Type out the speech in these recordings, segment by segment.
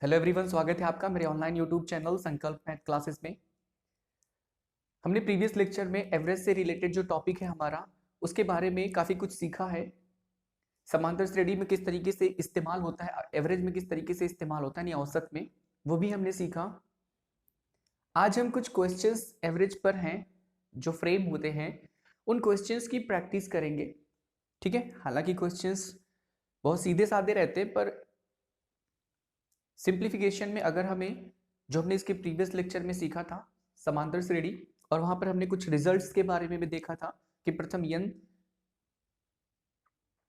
Hello everyone, स्वागत है आपका मेरे ऑनलाइन यूट्यूब चैनल संकल्प मैथ क्लासेस में। हमने प्रीवियस लेक्चर में एवरेज से रिलेटेड जो टॉपिक है हमारा, उसके बारे में काफ़ी कुछ सीखा है। समांतर श्रेणी में किस तरीके से इस्तेमाल होता है, एवरेज में किस तरीके से इस्तेमाल होता है, यानी औसत में, वो भी हमने सीखा। आज हम कुछ क्वेश्चंस एवरेज पर हैं जो फ्रेम होते हैं, उन क्वेश्चंस की प्रैक्टिस करेंगे। ठीक है, हालांकि क्वेश्चंस बहुत सीधे साधे रहते हैं, पर सिंप्लीफिकेशन में अगर हमें जो हमने इसके प्रीवियस लेक्चर में सीखा था समांतर श्रेणी, और वहां पर हमने कुछ रिजल्ट्स के बारे में भी देखा था कि प्रथम n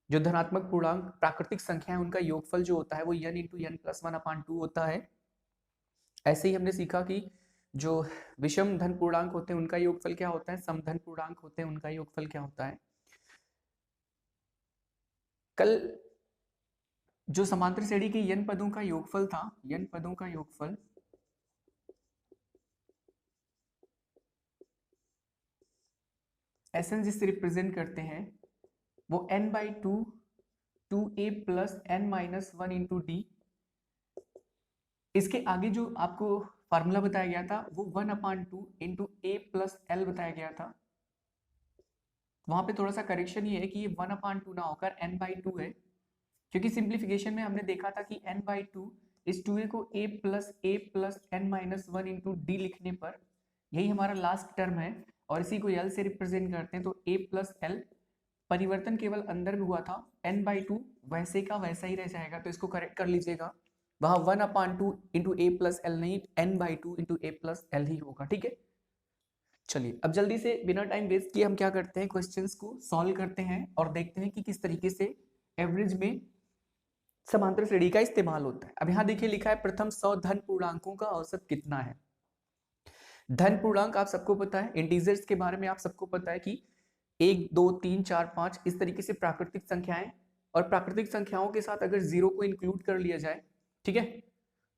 जो धनात्मक पूर्णांक प्राकृतिक संख्या है उनका योगफल जो होता है वो n इंटू n प्लस 1/2 होता है। ऐसे ही हमने सीखा कि जो विषम धन पूर्णांक होते हैं उनका योगफल क्या होता है, समधन पूर्णांक होते हैं उनका योगफल क्या होता है। कल जो समांतर श्रेणी के n पदों का योगफल था, n पदों का योगफल Sn जिससे रिप्रेजेंट करते हैं वो n/2 2a plus n minus 1 into D. इसके आगे जो आपको फार्मूला बताया गया था वो 1/2 इंटू ए प्लस एल बताया गया था। वहां पे थोड़ा सा करेक्शन ये है कि ये 1/2 ना होकर n/2 है, क्योंकि सिंप्लीफिकेशन में हमने देखा था कि n/2 इस 2a को a plus n minus 1 into D लिखने पर यही हमारा लास्ट टर्म है, और इसी को l से रिप्रेजेंट करते हैं। तो a प्लस एल परिवर्तन केवल अंदर में हुआ था, n/2 वैसे का वैसा ही रह जाएगा, तो इसको करेक्ट कर लीजिएगा। वहां 1/2 इंटू ए प्लस एल नहीं, n/2 इंटू ए प्लस एल ही होगा। ठीक है, चलिए अब जल्दी से बिना टाइम वेस्ट किए हम क्या करते हैं, क्वेश्चंस को सॉल्व करते हैं और देखते हैं कि किस तरीके से एवरेज में समांतर श्रेणी का इस्तेमाल होता है। अब यहाँ देखिए लिखा है प्रथम 100 धन पूर्णांकों का औसत कितना है। धन पूर्णांक आप सबको पता है, इंटीजर्स के बारे में आप सबको पता है कि 1 2 3 4 5 इस तरीके से प्राकृतिक संख्याएं, और प्राकृतिक संख्याओं के साथ अगर जीरो को इंक्लूड कर लिया जाए, ठीक है,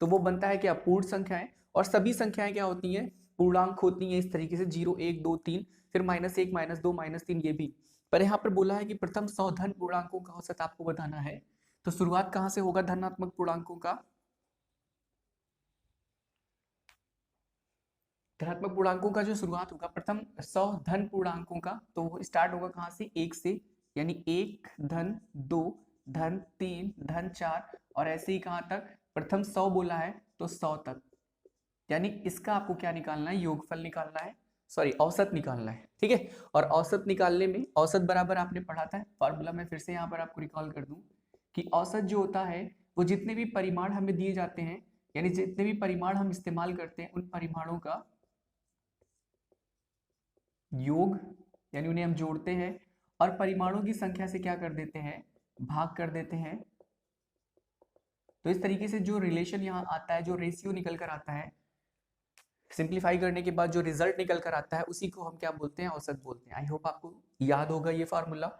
तो वो बनता है क्या, पूर्ण संख्याएं। और सभी संख्याएं क्या होती हैं, पूर्णांक होती हैं इस तरीके से 0 1 2 3, फिर -1 -2 -3 ये भी। पर यहाँ पर बोला है कि प्रथम 100 धन पूर्णांकों का औसत आपको बताना है, तो शुरुआत कहां से होगा धनात्मक पूर्णांकों का। धनात्मक पूर्णांकों का जो शुरुआत होगा प्रथम 100 धन पूर्णांकों का, तो वो स्टार्ट होगा कहां से, 1 से, यानी 1 धन 2 धन 3 धन 4, और ऐसे ही कहां तक, प्रथम 100 बोला है तो 100 तक। यानी इसका आपको क्या निकालना है, योगफल निकालना है, सॉरी औसत निकालना है। ठीक है, और औसत निकालने में औसत बराबर आपने पढ़ा था फॉर्मूला, मैं फिर से यहाँ पर आपको रिकॉल कर दूं कि औसत जो होता है वो जितने भी परिमाण हमें दिए जाते हैं, यानी जितने भी परिमाण हम इस्तेमाल करते हैं उन परिमाणों का योग, यानी उन्हें हम जोड़ते हैं और परिमाणों की संख्या से क्या कर देते हैं, भाग कर देते हैं। तो इस तरीके से जो रिलेशन यहाँ आता है, जो रेशियो निकल कर आता है, सिंप्लीफाई करने के बाद जो रिजल्ट निकल कर आता है उसी को हम क्या बोलते हैं, औसत बोलते हैं। आई होप आपको याद होगा ये फार्मूला।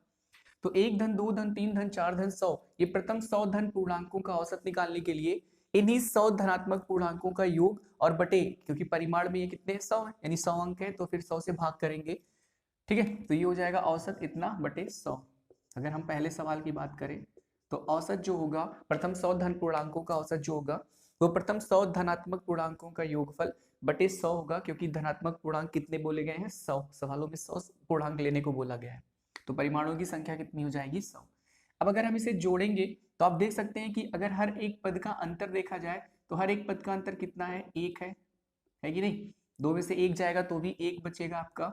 तो 1 धन 2 धन 3 धन 4 धन 100, ये प्रथम 100 धन पूर्णांकों का औसत निकालने के लिए इन्हीं 100 धनात्मक पूर्णांकों का योग और बटे, क्योंकि परिमाण में ये कितने 100 है, यानी 100 अंक है, तो फिर 100 से भाग करेंगे। ठीक है, तो ये हो जाएगा औसत इतना बटे 100। अगर हम पहले सवाल की बात करें तो औसत जो होगा प्रथम 100 धन पूर्णांकों का औसत जो होगा वो प्रथम 100 धनात्मक पूर्णांकों का योगफल बटे 100 होगा, क्योंकि धनात्मक पूर्णांक कितने बोले गए हैं, 100, सवालों में 100 पूर्णांक लेने को बोला गया है। तो परिमाणों की संख्या कितनी हो जाएगी, 100। अब अगर हम इसे जोड़ेंगे तो आप देख सकते हैं कि अगर हर एक पद का अंतर देखा जाए तो हर एक पद का अंतर कितना है, 1 है कि नहीं। 2 में से 1 जाएगा तो भी 1 बचेगा आपका,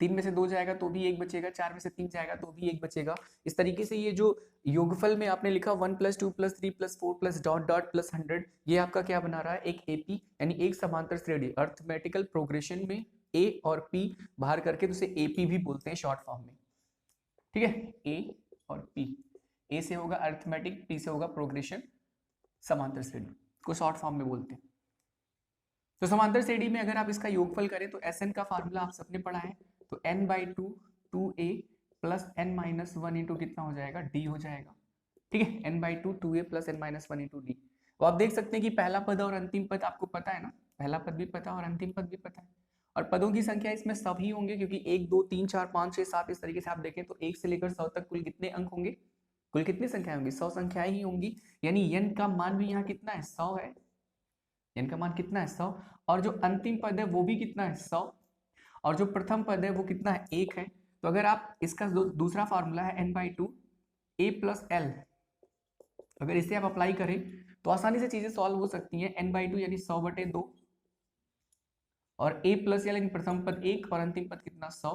3 में से 2 जाएगा तो भी 1 बचेगा, 4 में से 3 जाएगा तो भी 1 बचेगा। इस तरीके से ये जो योगफल में आपने लिखा 1 + 2 + 3 + 4 + डॉट डॉट + 100, ये आपका क्या बना रहा है, एक एपी, यानी एक समांतर श्रेणी। अर्थमेटिकल प्रोग्रेशन में ए और पी बाहर करके तो उसे एपी भी बोलते हैं शॉर्ट फॉर्म में। ठीक है, ए और पी, ए से होगा अर्थमेटिक, पी से होगा प्रोग्रेशन, समांतर श्रेणी को शॉर्ट फॉर्म में बोलते हैं। तो समांतर श्रेणी में अगर आप इसका योगफल करें तो Sn का फार्मूला आप सबने पढ़ा है, तो n/2 2a plus n minus 1 into कितना हो जाएगा, d हो जाएगा। ठीक है, n/2 2a plus n minus 1 into D. तो आप देख सकते हैं कि पहला पद और अंतिम पद आपको पता है ना, पहला पद भी पता है और अंतिम पद भी पता है, और पदों की संख्या इसमें सभी होंगे, क्योंकि 1 2 3 4 5 6 7 इस तरीके से आप देखें तो 1 से लेकर 100 तक कुल कितने अंक होंगे, कुल कितनी संख्याएं होंगी? 100 संख्याएं ही होंगी, यानी n का मान भी यहाँ कितना है? 100 है। n का मान कितना है? 100। और जो अंतिम पद है वो भी कितना है? 100। और जो प्रथम पद है वो कितना है? 1 है। तो अगर आप इसका दूसरा फॉर्मूला है n/2 a प्लस l, अगर इसे आप अप्लाई करें तो आसानी से चीजें सॉल्व हो सकती हैं। n/2 यानी 100/2 और a प्लस l यानी प्रथम पद 1 और अंतिम पद कितना? 100।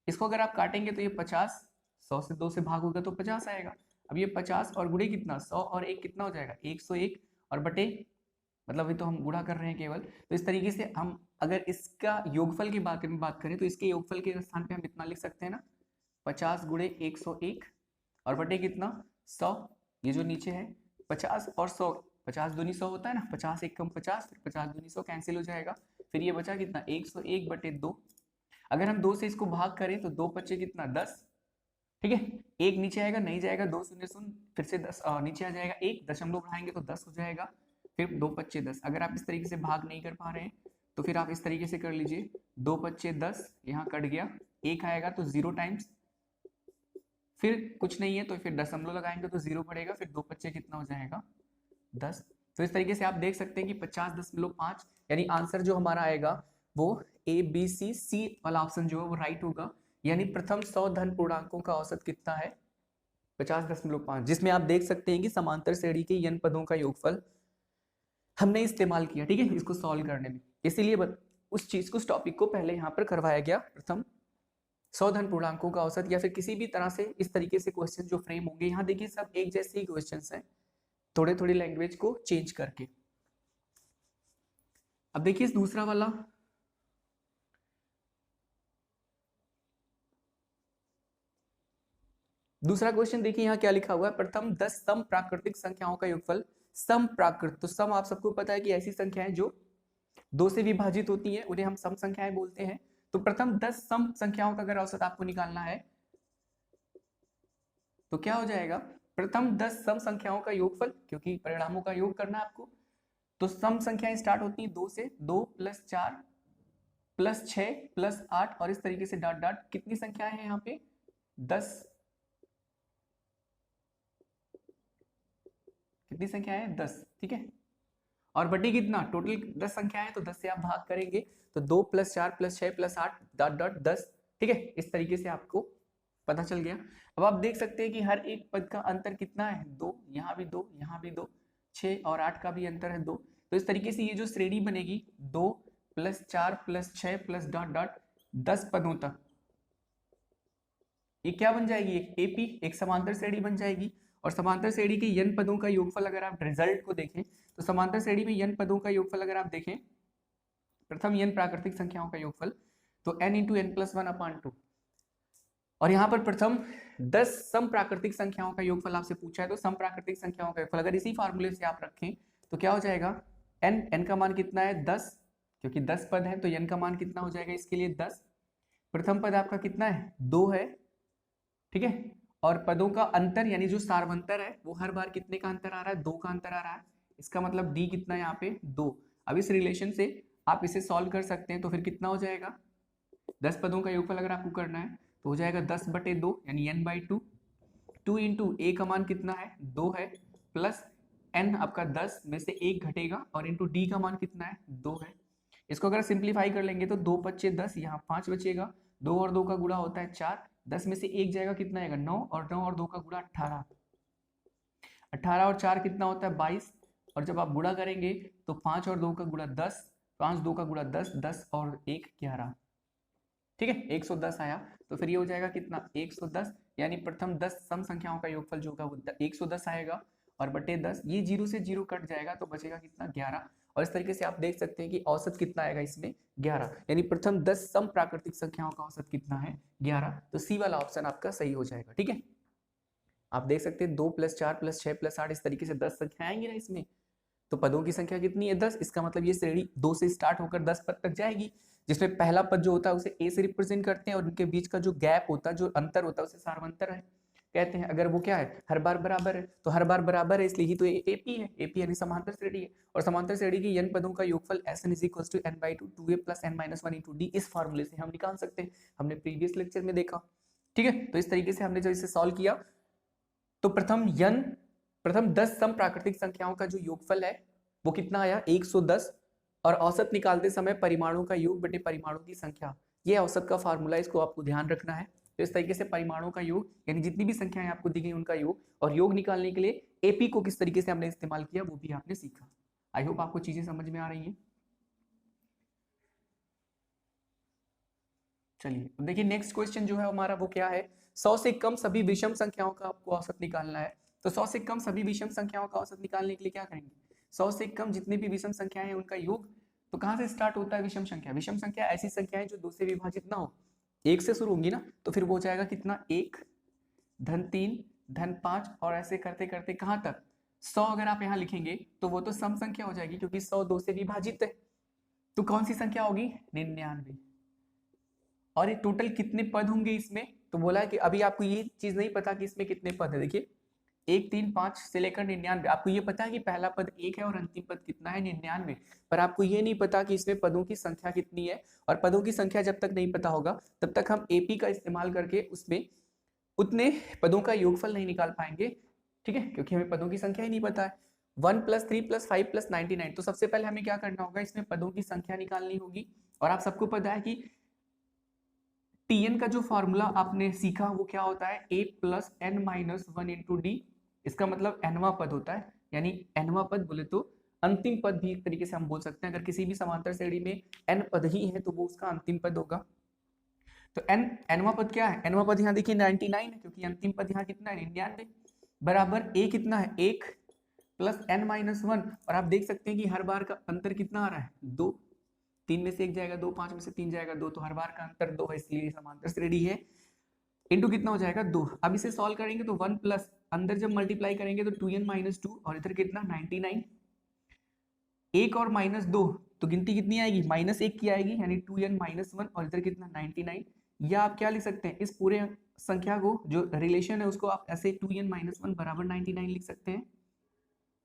इसको अगर आप काटेंगे तो ये 50, 100 से 2 से भाग होगा तो 50 आएगा। अब ये 50 और गुणे कितना? 100 और 1 कितना हो जाएगा? 101 और बटे, मतलब अभी तो हम गुणा कर रहे हैं केवल। तो इस तरीके से हम अगर इसका योगफल की बात करें तो इसके योगफल के स्थान पे हम इतना लिख सकते हैं ना, 50 गुणे 101 और बटे कितना? 100। ये जो नीचे है 50 और 100, 50 दूनी 100 होता है ना, 50 एक कम 50, फिर 50 दूनी 100 कैंसिल हो जाएगा। फिर ये बचा कितना? 101/2। अगर हम 2 से इसको भाग करें तो 2 बचे कितना? 10। ठीक है, एक नीचे आएगा, नहीं जाएगा, 2 शून्य शून्य, फिर से 10 नीचे आ जाएगा, 1 दशमलव बढ़ाएंगे तो 10 हो जाएगा, फिर 2 पच्चे 10। अगर आप इस तरीके से भाग नहीं कर पा रहे हैं तो फिर आप इस तरीके से कर लीजिए, 2 पच्चे 10, यहाँ कट गया, 1 आएगा तो 0 टाइम्स, फिर कुछ नहीं है तो फिर दशमलव लगाएंगे तो 0 पड़ेगा, फिर 2 पच्चे कितना हो जाएगा? 10। तो इस तरीके से आप देख सकते हैं कि 50.5, यानी आंसर जो हमारा आएगा वो ABC वाला ऑप्शन जो है वो राइट होगा। यानी प्रथम 100 धन पूर्णांकों का औसत कितना है? 50.5, जिसमें आप देख सकते हैं कि समांतर श्रेणी के n पदों का योगफल हमने इस्तेमाल किया। ठीक है, इसको सॉल्व करने में, इसीलिए उस चीज को, उस टॉपिक को पहले यहाँ पर करवाया गया। प्रथम 100 धन पूर्णांकों का औसत, या फिर किसी भी तरह से इस तरीके से क्वेश्चन जो फ्रेम होंगे, यहाँ देखिए सब एक जैसे ही क्वेश्चन हैं, थोड़े थोड़ी लैंग्वेज को चेंज करके। अब देखिए इस दूसरा वाला, दूसरा क्वेश्चन देखिए यहाँ क्या लिखा हुआ है, प्रथम 10 सम प्राकृतिक संख्याओं का योगफल। सम प्राकृत, तो सम आप सबको पता है कि ऐसी संख्याएं जो 2 से विभाजित होती हैं उन्हें हम सम संख्याएं बोलते हैं। तो प्रथम 10 सम संख्याओं का अगर औसत आपको निकालना है तो क्या हो जाएगा? प्रथम 10 सम संख्याओं का योगफल, क्योंकि परिणामों का योग करना है आपको। तो सम संख्याएं स्टार्ट होती हैं 2 से, 2 + 4 + 6 + 8 और इस तरीके से डॉट डॉट। कितनी संख्याएं हैं यहाँ पे? 10। कितनी संख्याएं हैं? 10। ठीक है, और बटी कितना? टोटल 10 संख्याएं हैं तो 10 से आप भाग करेंगे तो 2 + 4 + 6 + 8 डॉट डॉट 10। ठीक है, इस तरीके से आपको पता चल गया। अब आप देख सकते हैं कि हर एक पद का अंतर कितना है? 2, यहाँ भी 2, यहाँ भी 2, 6 और 8 का भी अंतर है 2। तो इस तरीके से ये जो श्रेणी बनेगी 2 + 4 + 6 + डॉट डॉट 10 पदों तक, ये क्या बन जाएगी? एक एपी, एक समांतर श्रेणी बन जाएगी। और समांतर श्रेणी के n पदों का योगफल अगर आप रिजल्ट को देखें तो समांतर श्रेणी में n पदों का योगफल अगर आप देखें, प्रथम n प्राकृतिक संख्याओं का योगफल, तो n × n + 1/2। और यहाँ पर प्रथम 10 सम प्राकृतिक संख्याओं का योगफल आपसे पूछा है, तो सम प्राकृतिक संख्याओं का योगफल अगर इसी फार्मूले से आप रखें तो क्या हो जाएगा? n का मान कितना है? 10, क्योंकि 10 पद है तो n का मान कितना हो जाएगा इसके लिए? 10। प्रथम पद आपका कितना है? 2 है। ठीक है, और पदों का अंतर यानी जो सार्वंतर है वो हर बार कितने का अंतर आ रहा है? 2 का अंतर आ रहा है। इसका मतलब d कितना है यहाँ पे? 2। अब इस रिलेशन से आप इसे सॉल्व कर सकते हैं, तो फिर कितना हो जाएगा? 10 पदों का योगफल अगर आपको करना है तो हो जाएगा 10/2 यानी n/2। 2 × a का मान कितना है? 2 है, प्लस n आपका 10 में से 1 घटेगा और इंटू d का मान कितना है? 2 है। इसको अगर सिंप्लीफाई कर लेंगे तो 2 × 5 = 10, यहाँ 5 बचेगा, 2 और 2 का गुणा होता है 4, 10 में से 1 जाएगा, कितना आएगा? 9, और 9 और 2 का गुणा 18, 18 और 4 कितना होता है? 22, और जब आप गुणा करेंगे तो 5 और 2 का गुणा 10, 5 2 का गुणा 10, 10 और 1 11। ठीक है, 110 आया। तो फिर ये हो जाएगा कितना? 110, यानी प्रथम 10 सम संख्याओं का योगफल जो होगा वो 110 आएगा, और बटे 10, ये 0 से 0 कट जाएगा तो बचेगा कितना? 11। और इस तरीके से आप देख सकते हैं कि औसत कितना आएगा इसमें? 11, यानी प्रथम 10 सम प्राकृतिक संख्याओं का औसत कितना है? 11। तो सी वाला ऑप्शन आपका सही हो जाएगा। ठीक है, आप देख सकते हैं 2 + 4 + 6 + 8, इस तरीके से 10 संख्या आएंगी ना इसमें, तो पदों की संख्या कितनी है? 10। इसका मतलब ये श्रेणी 2 से स्टार्ट होकर 10 पद तक जाएगी, जिसमें पहला पद जो होता है उसे a से रिप्रेजेंट करते हैं और उनके बीच का जो गैप होता है, जो अंतर होता है, उसे सार्वंतर है कहते हैं। अगर वो क्या है? हर बार बराबर है, तो हर बार बराबर है इसलिए ही तो एपी है, एपी यानी समांतर श्रेणी है। और समांतर श्रेणी की n पदों का योगफल Sn = n/2 2a + n - 1 × d, इस फार्मूले से हम निकाल सकते हैं, हमने प्रीवियस लेक्चर में देखा। ठीक है, तो इस तरीके से हमने जब इसे सॉल्व किया तो प्रथम 10 सम प्राकृतिक संख्याओं का जो योगफल है वो कितना आया 110, और औसत निकालते समय परिमाणों का योग बटे परिमाणों की संख्या, ये औसत का फार्मूला, इसको आपको ध्यान रखना है। तो इस तरीके से परिमाणों का योग यानी जितनी भी संख्याएं आपको दी गई उनका योग, और योग निकालने के लिए एपी को किस तरीके से हमने इस्तेमाल किया वो भी आपने सीखा। आई होप आपको चीजें समझ में आ रही हैं। चलिए अब देखिए नेक्स्ट क्वेश्चन जो है हमारा वो क्या है, 100 से कम सभी विषम संख्याओं का आपको औसत निकालना है। तो 100 से कम सभी विषम संख्याओं का औसत निकालने के लिए क्या करेंगे, 100 से कम जितने भी विषम संख्याएं हैं उनका योग। तो कहां से स्टार्ट होता है विषम संख्या, विषम संख्या ऐसी संख्या है जो 2 से विभाजित ना हो, 1 से शुरू होंगी ना, तो फिर वो हो जाएगा कितना 1 धन 3 धन 5 और ऐसे करते करते कहां तक 100 अगर आप यहाँ लिखेंगे तो वो तो सम संख्या हो जाएगी क्योंकि 100 2 से विभाजित है। तो कौन सी संख्या होगी 99। और ये टोटल कितने पद होंगे इसमें, तो बोला है कि अभी आपको ये चीज नहीं पता कि इसमें कितने पद है। देखिए 1 3 5 से लेकर 99, आपको ये पता है कि पहला पद 1 है और अंतिम पद कितना है 99, पर आपको ये नहीं पता कि इसमें पदों की संख्या कितनी है। और पदों की संख्या जब तक नहीं पता होगा तब तक हम एपी का इस्तेमाल करके उसमें उतने पदों का योगफल नहीं निकाल पाएंगे, ठीक है, क्योंकि हमें पदों की संख्या ही नहीं पता है। 1 + 3 + 5 + 99, तो सबसे पहले हमें क्या करना होगा, इसमें पदों की संख्या निकालनी होगी। और आप सबको पता है कि Tn का जो फॉर्मूला आपने सीखा वो क्या होता है, a + n - 1 × d। इसका मतलब nवां पद होता है, यानी nवां पद बोले तो अंतिम पद भी एक तरीके से हम बोल सकते हैं। अगर किसी भी समांतर श्रेणी में n पद ही है तो वो उसका अंतिम पद होगा। तो nवां पद क्या है, nवां पद यहाँ देखिए 99 है क्योंकि अंतिम पद यहाँ कितना है 99, बराबर a कितना है 1 + n - 1। और आप देख सकते हैं कि हर बार का अंतर कितना आ रहा है 2, 3 में से 1 जाएगा 2, 5 में से 3 जाएगा 2, तो हर बार का अंतर 2 है, इसलिए समांतर श्रेणी है। इनटू कितना हो जाएगा 2। अब इसे सॉल्व करेंगे तो 1 प्लस अंदर जब मल्टीप्लाई करेंगे तो 2n - 2 और इधर कितना 99, 1 और -2 तो गिनती कितनी आएगी -1 की आएगी, यानी 2n - 1 और इधर कितना 99। या आप क्या लिख सकते हैं, इस पूरे संख्या को जो रिलेशन है उसको आप ऐसे 2n - 1 बराबर 99 लिख सकते हैं,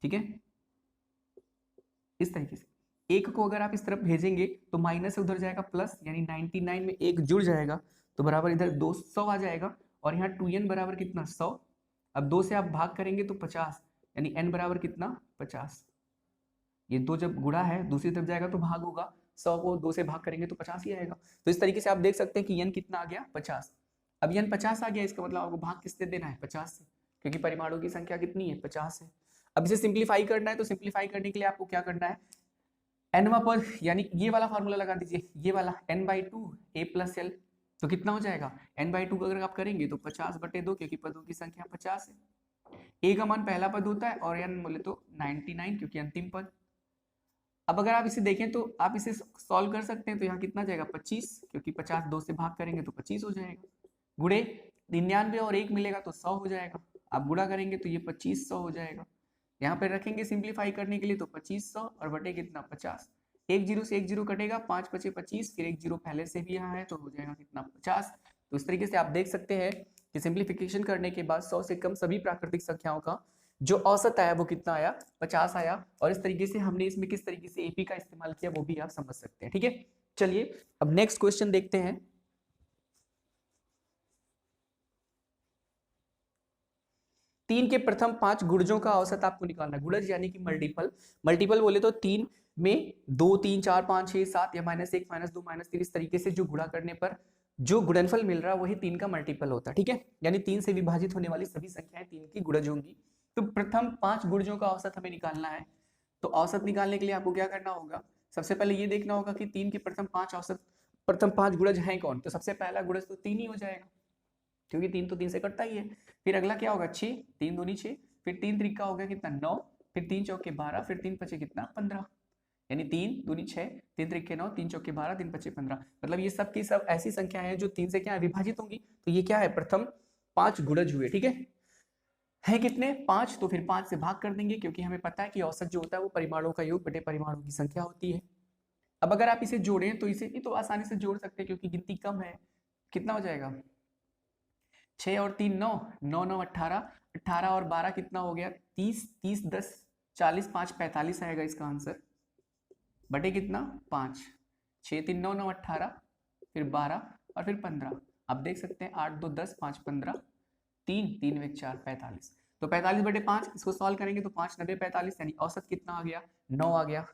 ठीक है। इस तरीके से एक को अगर आप इस तरफ भेजेंगे तो माइनस उधर जाएगा प्लस, यानी 99 में एक जुड़ जाएगा तो बराबर इधर 200 आ जाएगा। और यहाँ 2n बराबर कितना 100। अब 2 से आप भाग करेंगे तो 50, यानी n बराबर कितना 50। ये 2 जब गुणा है दूसरी तरफ जाएगा तो भाग होगा, 100 को 2 से भाग करेंगे तो 50 ही आएगा। तो इस तरीके से आप देख सकते हैं कि n कितना आ गया 50। अब n 50 आ गया, इसका मतलब आपको भाग किससे देना है 50 से, क्योंकि परिमाणों की संख्या कितनी है 50 है। अब इसे सिंप्लीफाई करना है, तो सिंप्लीफाई करने के लिए आपको क्या करना है, nवां पद यानी ये वाला फार्मूला लगा दीजिए, ये वाला n/2 a + l, तो कितना हो जाएगा n/2 अगर आप करेंगे तो 50/2, क्योंकि पदों की संख्या 50 है। a का मान पहला पद होता है और n बोले तो 99 क्योंकि अंतिम पद। अब अगर आप इसे देखें तो आप इसे सॉल्व कर सकते हैं, तो यहाँ कितना जाएगा 25, क्योंकि 50 2 से भाग करेंगे तो 25 हो जाएगा, गुणे 99 और 1 मिलेगा तो 100 हो जाएगा। आप गुणा करेंगे तो ये 2500 हो जाएगा। यहाँ पे रखेंगे सिंप्लीफाई करने के लिए तो 2500 और बटे कितना 50, 1 0 से 1 0 कटेगा, 5 बचे 25, फिर 1 0 पहले से भी यहाँ है तो हो जाएगा कितना 50। तो इस तरीके से आप देख सकते हैं कि सिंप्लीफिकेशन करने के बाद 100 से कम सभी प्राकृतिक संख्याओं का जो औसत आया वो कितना आया 50 आया। और इस तरीके से हमने इसमें किस तरीके से एपी का इस्तेमाल किया वो भी आप समझ सकते हैं, ठीक है। चलिए अब नेक्स्ट क्वेश्चन देखते हैं। 3 के प्रथम 5 गुणजों का औसत आपको निकालना है। गुणज यानी कि मल्टीपल, मल्टीपल बोले तो 3 में 2 3 4 5 6 7 या -1 -2 -3 इस तरीके से जो गुणा करने पर जो गुणनफल मिल रहा है वही 3 का मल्टीपल होता है, ठीक है। यानी 3 से विभाजित होने वाली सभी संख्याएं 3 की गुणज होंगी। तो प्रथम 5 गुणजों का औसत हमें निकालना है। तो औसत निकालने के लिए आपको क्या करना होगा, सबसे पहले ये देखना होगा कि 3 के प्रथम 5 औसत प्रथम 5 गुणज हैं कौन। तो सबसे पहला गुणज तो 3 ही हो जाएगा, क्योंकि 3 तो 3 से कटता ही है। फिर अगला क्या होगा 6, 3 दूनी 6, फिर 3 त्रिका हो गया कितना 9, फिर 3 चौके 12, फिर 3 पचे कितना 15, यानी 3 दूनी 6, 3 त्रिके 9, 3 चौके 12, 3 पचे 15। मतलब ये सब की सब ऐसी संख्या है जो 3 से क्या विभाजित होंगी। तो ये क्या है प्रथम 5 गुणज हुए, ठीक है कितने 5, तो फिर 5 से भाग कर देंगे, क्योंकि हमें पता है कि औसत जो होता है वो परिमाणों का योग बटे परिमाणों की संख्या होती है। अब अगर आप इसे जोड़ें तो इसे तो आसानी से जोड़ सकते हैं क्योंकि गिनती कम है। कितना हो जाएगा 6 और 3 9, 9 9 18, 18 और 12 कितना हो गया 30, 30 10 40, 5 45 आएगा इसका आंसर, बटे कितना 5, 6 3 9 9 18, फिर 12 और फिर 15। आप देख सकते हैं 8 2 10 5 15, 3 3 1 4 45। तो 45/5 इसको सॉल्व करेंगे तो 5 90 45 यानी औसत कितना आ गया 9 आ गया।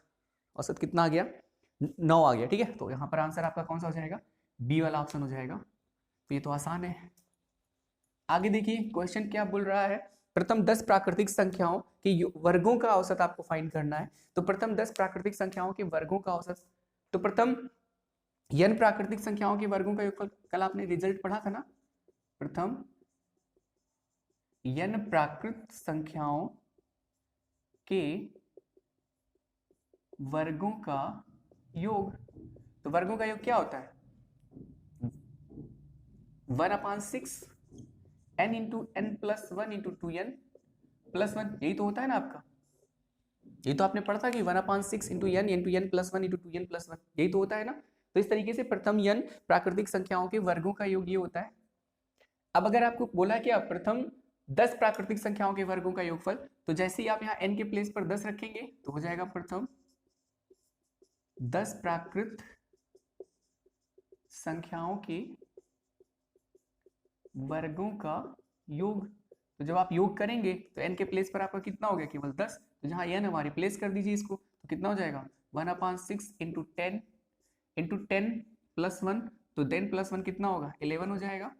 औसत कितना आ गया 9 आ गया। ठीक है, तो यहाँ पर आंसर आपका कौन सा हो जाएगा, बी वाला ऑप्शन हो जाएगा। तो ये तो आसान है। आगे देखिए क्वेश्चन क्या बोल रहा है, प्रथम 10 प्राकृतिक संख्याओं के वर्गों का औसत आपको फाइंड करना है। तो प्रथम 10 प्राकृतिक संख्याओं के वर्गों का औसत, तो प्रथम n प्राकृतिक संख्याओं के वर्गों का योगफल, कल आपने रिजल्ट पढ़ा था ना, प्रथम n प्राकृत संख्याओं के वर्गों का योग। तो वर्गों का योग क्या होता है 1/6 n into n plus 1 into 2n plus 1, यही तो होता है ना आपका, ये तो आपने पढ़ा था कि 1/6 into n plus 1 into 2n plus 1, यही तो होता है ना। तो इस तरीके से प्रथम n प्राकृतिक संख्याओं के वर्गों का योग ये होता है। अब अगर आपको बोला कि आप प्रथम 10 प्राकृतिक संख्याओं के वर्गों का योगफल, तो जैसे ही आप यहाँ n के प्लेस पर 10 रखेंगे तो हो जाएगा प्रथम 10 प्राकृत संख्याओं के वर्गों का योग। तो जब आप योग करेंगे तो n के प्लेस पर आपका कितना हो गया, केवल 10। तो जहां n हमारे प्लेस कर दीजिए इसको, तो कितना हो जाएगा 1/6 इंटू 10 प्लस 1, तो 10 प्लस 1 कितना होगा 11 हो जाएगा।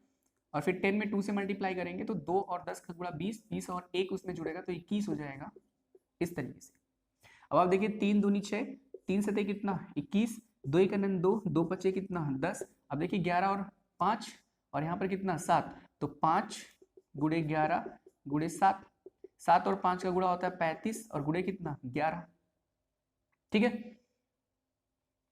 और फिर 10 में 2 से मल्टीप्लाई करेंगे तो 2 और 10 का गुणा 20, 20 और 1 उसमें जुड़ेगा तो 21 हो जाएगा इस तरीके से। अब आप देखिए 3 दूनी 6, 3 सतह कितना 21, 2 1 2, 2 बचे कितना 10। अब देखिए 11 और 5 और यहाँ पर कितना 7, तो 5 गुणे 11 गुणे 7, 7 और 5 का गुणा होता है 35 और गुणे कितना 11। ठीक है,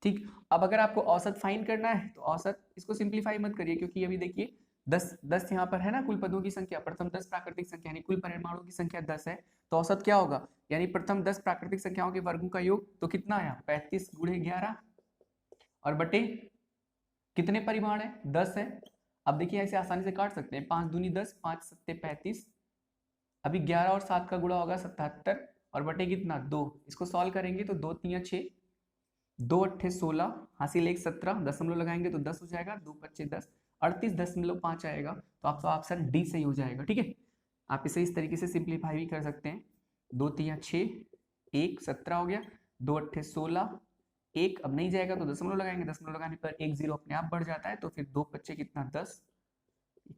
ठीक। अब अगर आपको औसत फाइंड करना है तो औसत, इसको सिंप्लीफाई मत करिए क्योंकि अभी देखिए 10 यहाँ पर है ना कुल पदों की संख्या, प्रथम 10 प्राकृतिक संख्या यानी कुल परिमाणों की संख्या 10 है, तो औसत क्या होगा, यानी प्रथम 10 प्राकृतिक संख्याओं के वर्गों का योग, तो कितना आया 35 गुणे 11 और बटे कितने परिमाण है 10 है। अब देखिए ऐसे आसानी से काट सकते हैं, 5 दूनी 10, 5 सत्ते 35, अभी 11 और 7 का गुणा होगा 77 और बटे कितना 2, इसको सॉल्व करेंगे तो 2 3 6, 2 8 16, हासिल 1 17, दशमलव लगाएंगे तो 10 हो जाएगा, 2 5 10, 38.5 आएगा। तो आपका ऑप्शन डी सही हो जाएगा। ठीक है, आप इसे इस तरीके से सिंप्लीफाई भी कर सकते हैं, 2 3 6, 1 17 हो गया, 2 8 16, 1 अब नहीं जाएगा तो दशमलव लगाएंगे, दशमलव लगाने पर 1 0 अपने आप बढ़ जाता है, तो फिर 2 5 कितना 10,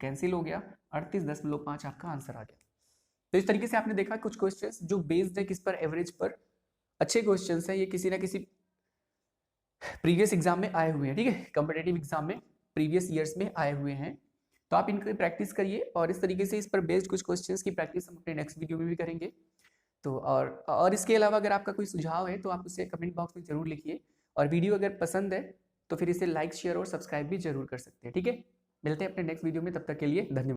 कैंसिल हो गया, 38.5 आपका आंसर आ गया। तो इस तरीके से आपने देखा कुछ क्वेश्चंस जो बेस्ड है किस पर, एवरेज पर, अच्छे क्वेश्चंस हैं, ये किसी ना किसी प्रीवियस एग्जाम में आए हुए हैं। ठीक है, कॉम्पिटेटिव एग्जाम में प्रीवियस ईयर्स में आए हुए हैं, तो आप इनकी प्रैक्टिस करिए और इस तरीके से इस पर बेस्ड कुछ क्वेश्चंस की प्रैक्टिस हम अपने नेक्स्ट वीडियो में भी करेंगे। तो और इसके अलावा अगर आपका कोई सुझाव है तो आप उसे कमेंट बॉक्स में जरूर लिखिए, और वीडियो अगर पसंद है तो फिर इसे लाइक शेयर और सब्सक्राइब भी जरूर कर सकते हैं। ठीक है, मिलते हैं अपने नेक्स्ट वीडियो में, तब तक के लिए धन्यवाद।